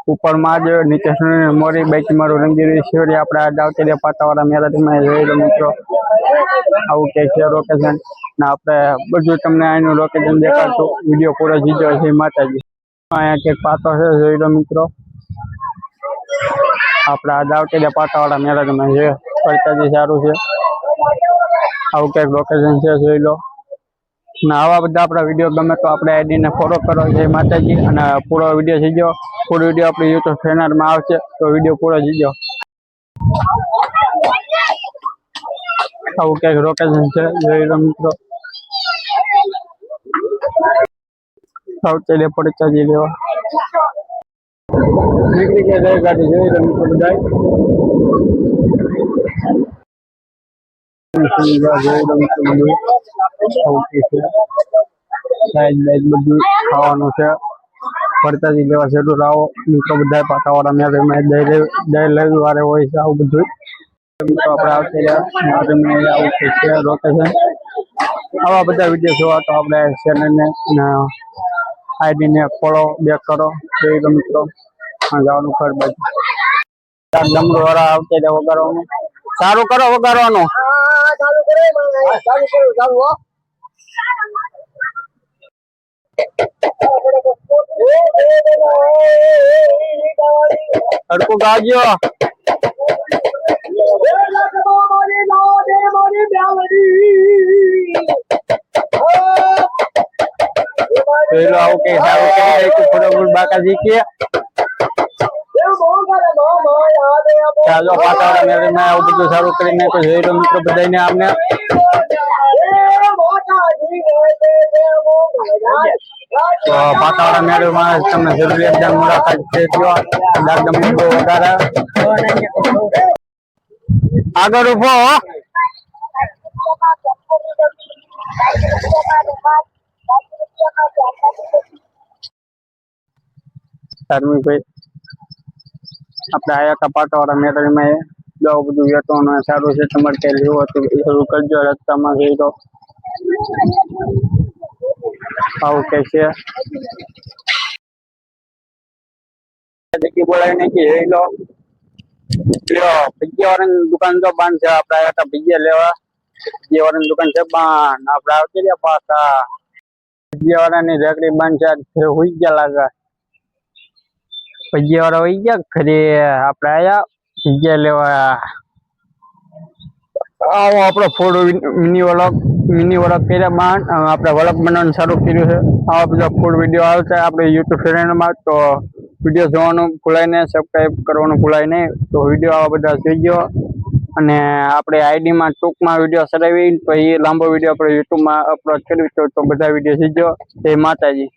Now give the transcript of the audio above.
ઉપર મહાદેવ નીચે મોરી બાઈક મારું રંગીરી શિવરી આપણે દાવતેરિયા પાટાવાળા મેરાડીમાં જોઈ લો મિત્રો આવું કે છે લોકેશન ને આપણે બધું તમને આનું લોકેશન દેખાડશું વિડીયો પૂરો જીજો છે માતાજી અહીંયા કંઈક પાટો છે જોઈ લો મિત્રો આપણે દાવતેરિયા પાટાવાળા મેરાડીમાં છે પરચાજી સારું છે આવું કંઈક લોકેશન છે જોઈ લો ને આવા બધા આપણા વિડીયો ગમે તો આપણે આઈડીને ફોલો કરો જય માતાજી અને પૂરો વિડીયો જીજો પૂરો વિડીયો આપણી યુટ્યુબ ચેનલમાં આવશે તો વિડીયો પૂરો જીજો આવું કંઈક લોકેશન છે જોઈ લો મિત્રો સાવચેતી પડચાજી લેવા નીકળી ગયા ગાડી જોઈ લો મિત્રો બધા બધું ખાવાનું છે પડતાજી લેવા જરૂર આવો મિત્રો બધા પાટાવાળા મેળવીમાં દર રવિવારે હોય છે આવું બધું મિત્રો આપણે આવતી આવું છે લોકેશન આવા બધા વિડીયો જોવા તો આપણે ચેનલને આઈડીને ફોલો બેક કરો જોઈ લો મિત્રો જવાનું ખર બાજુ ડમરો વાળા આવતી વગાડવાનું સારું કરો વગાડવાનું અડકું ગાજો પેલો આવું કઈ સારું કરી ફટાફટ બાકા શીખીએ ચાલો પાટાવાળા મેળવીમાં આવું બધું સારું કરી નાખો જોઈ લો મિત્રો બધાને આમને તો પાટાવાળા મેળવીમાં તમને જરૂરી એકદમ મુલાકાત છે વધારે આગળ ઉભો ધાર્મિકભાઈ આપણે આયા હતા પાટાવાળા મેળવીમાં બહુ બધું વેચવાનું સારું છે તમારે કઈ લેવું હતું શરૂ કરજો રસ્તામાં જઈ તો આવું કે છે બોલાવી નાખી જોઈ લો ભજીયા વાળાની દુકાન તો બંધ છે આપણે આવ્યા હતા ભજીયા લેવા ભજીયા વાળાની દુકાન છે બંધ આપણે આવતી રહ્યા પાછા ભજીયા વાળાની રેકડી બંધ છે હોઈ ગયા લાગે ભજીયા વાળા હોઈ ગયા ઘરે આપણે આયા ભજીયા લેવા આવો આપણો ફૂડ મિની વલોગ કર્યા બાન આપણે વલોગ બનાવવાનું સારું કર્યું છે આવા બધા ફૂડ વિડીયો આવશે આપણે યુટ્યુબ ચેનલમાં તો વિડીયો જોવાનું ભૂલાય નહીં સબસ્ક્રાઈબ કરવાનું ભૂલાય નહીં તો વિડીયો આવા બધા જોઈજો અને આપણે આઈડીમાં ટૂંકમાં વિડીયો ચડાવી તો એ લાંબો વિડીયો આપણે યુટ્યુબમાં અપલોડ કર્યું તો બધા વિડીયો જોઈજો જય માતાજી